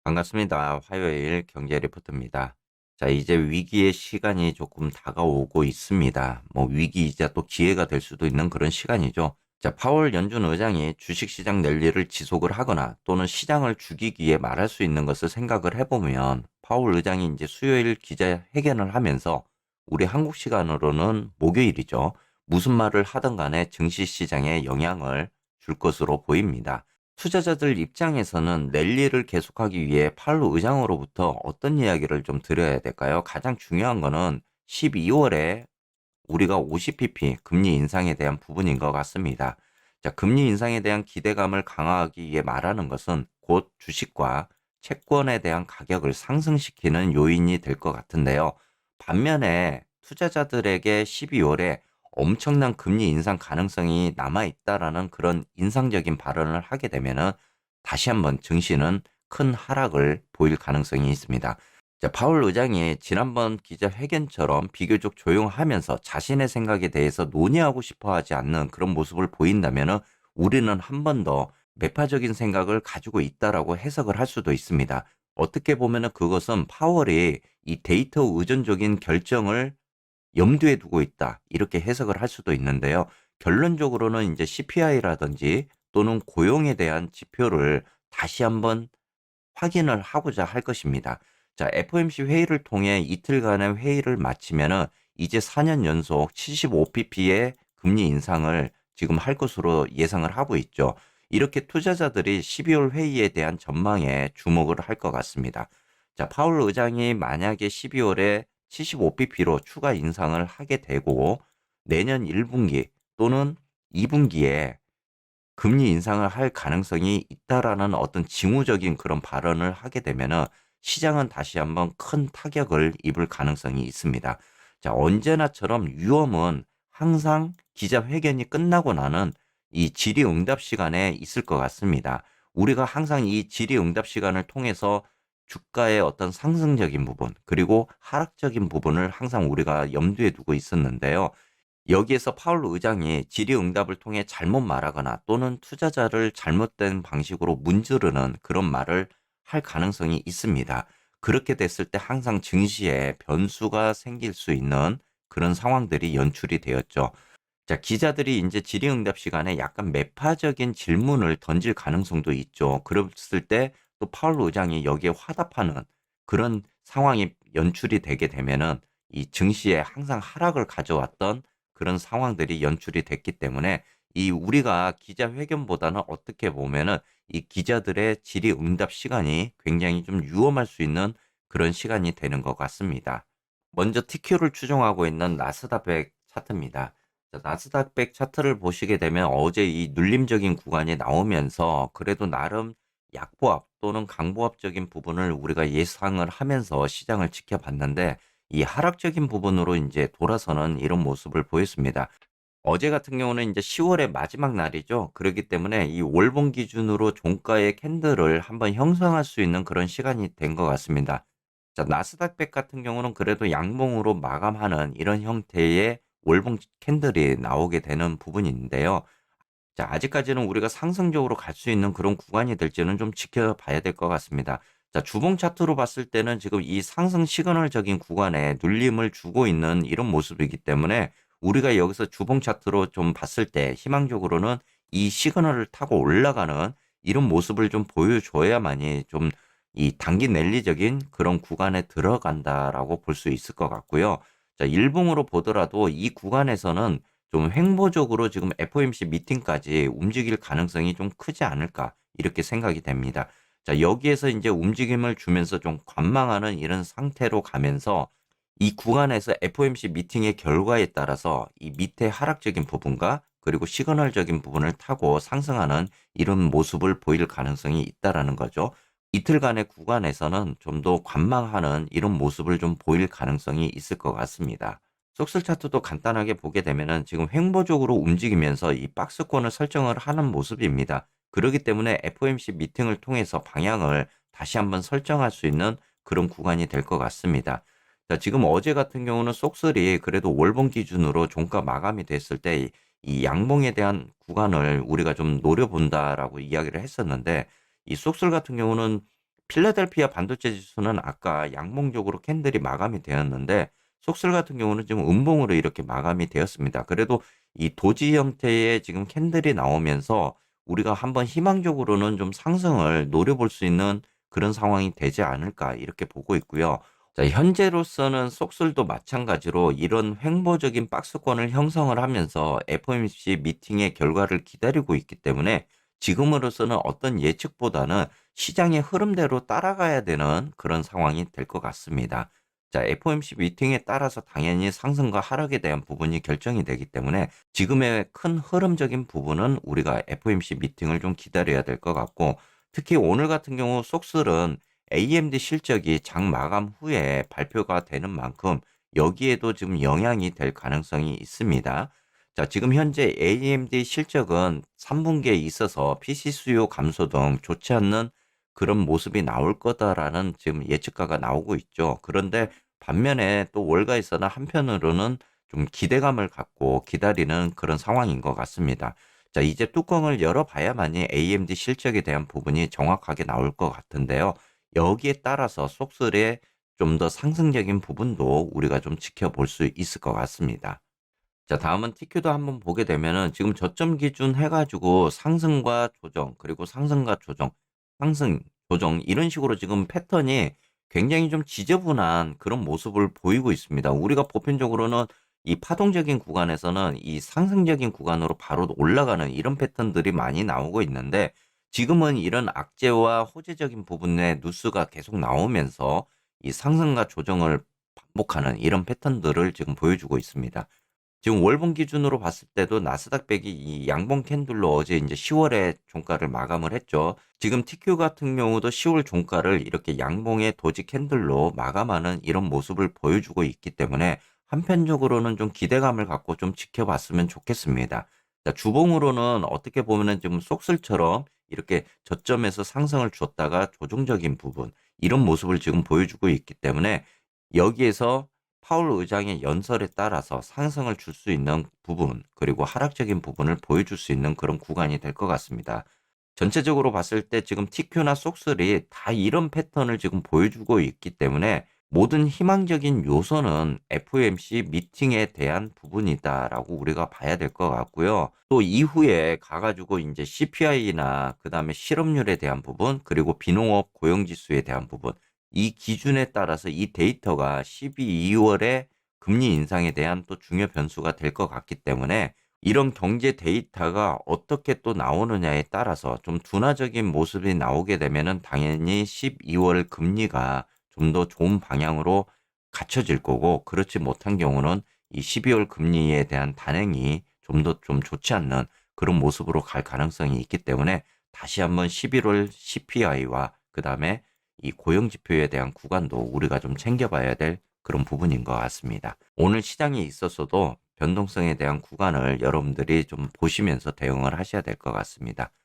반갑습니다. 화요일 경제 리포트입니다. 자, 이제 위기의 시간이 조금 다가오고 있습니다. 위기이자 또 기회가 될 수도 있는 그런 시간이죠. 자, 파월 연준 의장이 주식시장 랠리를 지속을 하거나 또는 시장을 죽이기에 말할 수 있는 것을 생각을 해보면 파월 의장이 이제 수요일 기자회견을 하면서 우리 한국 시간으로는 목요일이죠. 무슨 말을 하든 간에 증시 시장에 영향을 줄 것으로 보입니다. 투자자들 입장에서는 랠리를 계속하기 위해 파월로 의장으로부터 어떤 이야기를 좀 드려야 될까요? 가장 중요한 거는 12월에 우리가 50pp 금리 인상에 대한 부분인 것 같습니다. 자, 금리 인상에 대한 기대감을 강화하기 위해 말하는 것은 곧 주식과 채권에 대한 가격을 상승시키는 요인이 될 것 같은데요. 반면에 투자자들에게 12월에 엄청난 금리 인상 가능성이 남아 있다라는 그런 인상적인 발언을 하게 되면은 다시 한번 증시는 큰 하락을 보일 가능성이 있습니다. 자, 파월 의장이 지난번 기자회견처럼 비교적 조용하면서 자신의 생각에 대해서 논의하고 싶어 하지 않는 그런 모습을 보인다면은 우리는 한 번 더 매파적인 생각을 가지고 있다라고 해석을 할 수도 있습니다. 어떻게 보면은 그것은 파월이 이 데이터 의존적인 결정을 염두에 두고 있다. 이렇게 해석을 할 수도 있는데요. 결론적으로는 이제 CPI라든지 또는 고용에 대한 지표를 다시 한번 확인을 하고자 할 것입니다. 자, FOMC 회의를 통해 이틀간의 회의를 마치면은 이제 4년 연속 75pp의 금리 인상을 지금 할 것으로 예상을 하고 있죠. 이렇게 투자자들이 12월 회의에 대한 전망에 주목을 할 것 같습니다. 자, 파월 의장이 만약에 12월에 75pp로 추가 인상을 하게 되고 내년 1분기 또는 2분기에 금리 인상을 할 가능성이 있다라는 어떤 징후적인 그런 발언을 하게 되면은 시장은 다시 한번 큰 타격을 입을 가능성이 있습니다. 자, 언제나처럼 위험은 항상 기자회견이 끝나고 나는 이 질의응답 시간에 있을 것 같습니다. 우리가 항상 이 질의응답 시간을 통해서 주가의 어떤 상승적인 부분, 그리고 하락적인 부분을 항상 우리가 염두에 두고 있었는데요. 여기에서 파월 의장이 질의응답을 통해 잘못 말하거나 또는 투자자를 잘못된 방식으로 문지르는 그런 말을 할 가능성이 있습니다. 그렇게 됐을 때 항상 증시에 변수가 생길 수 있는 그런 상황들이 연출이 되었죠. 자, 기자들이 이제 질의응답 시간에 약간 매파적인 질문을 던질 가능성도 있죠. 그랬을 때 또 파월 의장이 여기에 화답하는 그런 상황이 연출이 되게 되면은 이 증시에 항상 하락을 가져왔던 그런 상황들이 연출이 됐기 때문에 이 우리가 기자회견보다는 어떻게 보면은 이 기자들의 질의응답 시간이 굉장히 좀 위험할 수 있는 그런 시간이 되는 것 같습니다. 먼저 TQ를 추종하고 있는 나스닥100 차트입니다. 자, 나스닥100 차트를 보시게 되면 어제 이 눌림적인 구간이 나오면서 그래도 나름 약보합 또는 강보합적인 부분을 우리가 예상을 하면서 시장을 지켜봤는데 이 하락적인 부분으로 이제 돌아서는 이런 모습을 보였습니다. 어제 같은 경우는 이제 10월의 마지막 날이죠. 그렇기 때문에 이 월봉 기준으로 종가의 캔들을 한번 형성할 수 있는 그런 시간이 된 것 같습니다. 자, 나스닥100 같은 경우는 그래도 양봉으로 마감하는 이런 형태의 월봉 캔들이 나오게 되는 부분인데요. 자, 아직까지는 우리가 상승적으로 갈 수 있는 그런 구간이 될지는 좀 지켜봐야 될 것 같습니다. 자, 주봉 차트로 봤을 때는 지금 이 상승 시그널적인 구간에 눌림을 주고 있는 이런 모습이기 때문에 우리가 여기서 주봉 차트로 좀 봤을 때 희망적으로는 이 시그널을 타고 올라가는 이런 모습을 좀 보여줘야만이 좀 이 단기 랠리적인 그런 구간에 들어간다라고 볼 수 있을 것 같고요. 자, 일봉으로 보더라도 이 구간에서는 좀 횡보적으로 지금 FOMC 미팅까지 움직일 가능성이 좀 크지 않을까 이렇게 생각이 됩니다. 자, 여기에서 이제 움직임을 주면서 좀 관망하는 이런 상태로 가면서 이 구간에서 FOMC 미팅의 결과에 따라서 이 밑에 하락적인 부분과 그리고 시그널적인 부분을 타고 상승하는 이런 모습을 보일 가능성이 있다라는 거죠. 이틀간의 구간에서는 좀 더 관망하는 이런 모습을 좀 보일 가능성이 있을 것 같습니다. 속슬 차트도 간단하게 보게 되면은 지금 횡보적으로 움직이면서 이 박스권을 설정을 하는 모습입니다. 그렇기 때문에 FOMC 미팅을 통해서 방향을 다시 한번 설정할 수 있는 그런 구간이 될 것 같습니다. 자, 지금 어제 같은 경우는 속슬이 그래도 월봉 기준으로 종가 마감이 됐을 때 이 양봉에 대한 구간을 우리가 좀 노려본다라고 이야기를 했었는데 이 속슬 같은 경우는 필라델피아 반도체 지수는 아까 양봉적으로 캔들이 마감이 되었는데 속슬 같은 경우는 지금 음봉으로 이렇게 마감이 되었습니다. 그래도 이 도지 형태의 지금 캔들이 나오면서 우리가 한번 희망적으로는 좀 상승을 노려볼 수 있는 그런 상황이 되지 않을까 이렇게 보고 있고요. 자, 현재로서는 속슬도 마찬가지로 이런 횡보적인 박스권을 형성을 하면서 FOMC 미팅의 결과를 기다리고 있기 때문에 지금으로서는 어떤 예측보다는 시장의 흐름대로 따라가야 되는 그런 상황이 될 것 같습니다. 자, FOMC 미팅에 따라서 당연히 상승과 하락에 대한 부분이 결정이 되기 때문에 지금의 큰 흐름적인 부분은 우리가 FOMC 미팅을 좀 기다려야 될 것 같고, 특히 오늘 같은 경우 속슬은 AMD 실적이 장 마감 후에 발표가 되는 만큼 여기에도 지금 영향이 될 가능성이 있습니다. 자, 지금 현재 AMD 실적은 3분기에 있어서 PC 수요 감소 등 좋지 않는 그런 모습이 나올 거다라는 지금 예측가가 나오고 있죠. 그런데 반면에 또 월가에서는 한편으로는 좀 기대감을 갖고 기다리는 그런 상황인 것 같습니다. 자, 이제 뚜껑을 열어봐야만이 AMD 실적에 대한 부분이 정확하게 나올 것 같은데요. 여기에 따라서 속설의 좀 더 상승적인 부분도 우리가 좀 지켜볼 수 있을 것 같습니다. 자, 다음은 TQ도 한번 보게 되면은 지금 저점 기준 해가지고 상승과 조정, 그리고 상승과 조정, 상승, 조정, 이런 식으로 지금 패턴이 굉장히 좀 지저분한 그런 모습을 보이고 있습니다. 우리가 보편적으로는 이 파동적인 구간에서는 이 상승적인 구간으로 바로 올라가는 이런 패턴들이 많이 나오고 있는데 지금은 이런 악재와 호재적인 부분에 누수가 계속 나오면서 이 상승과 조정을 반복하는 이런 패턴들을 지금 보여주고 있습니다. 지금 월봉 기준으로 봤을 때도 나스닥 100이 이 양봉 캔들로 어제 이제 10월에 종가를 마감을 했죠. 지금 TQ 같은 경우도 10월 종가를 이렇게 양봉의 도지 캔들로 마감하는 이런 모습을 보여주고 있기 때문에 한편적으로는 좀 기대감을 갖고 좀 지켜봤으면 좋겠습니다. 자, 주봉으로는 어떻게 보면은 지금 속슬처럼 이렇게 저점에서 상승을 줬다가 조정적인 부분, 이런 모습을 지금 보여주고 있기 때문에 여기에서 파월 의장의 연설에 따라서 상승을 줄 수 있는 부분, 그리고 하락적인 부분을 보여줄 수 있는 그런 구간이 될 것 같습니다. 전체적으로 봤을 때 지금 TQ나 속슬이 다 이런 패턴을 지금 보여주고 있기 때문에 모든 희망적인 요소는 FOMC 미팅에 대한 부분이다라고 우리가 봐야 될 것 같고요. 또 이후에 가가지고 이제 CPI나 그 다음에 실업률에 대한 부분, 그리고 비농업 고용지수에 대한 부분, 이 기준에 따라서 이 데이터가 12, 2월에 금리 인상에 대한 또 중요 변수가 될 것 같기 때문에 이런 경제 데이터가 어떻게 또 나오느냐에 따라서 좀 둔화적인 모습이 나오게 되면은 당연히 12월 금리가 좀 더 좋은 방향으로 갖춰질 거고, 그렇지 못한 경우는 이 12월 금리에 대한 단행이 좀 더 좀 좋지 않는 그런 모습으로 갈 가능성이 있기 때문에 다시 한번 11월 CPI와 그 다음에 이 고용 지표에 대한 구간도 우리가 좀 챙겨봐야 될 그런 부분인 것 같습니다. 오늘 시장에 있어서도 변동성에 대한 구간을 여러분들이 좀 보시면서 대응을 하셔야 될 것 같습니다.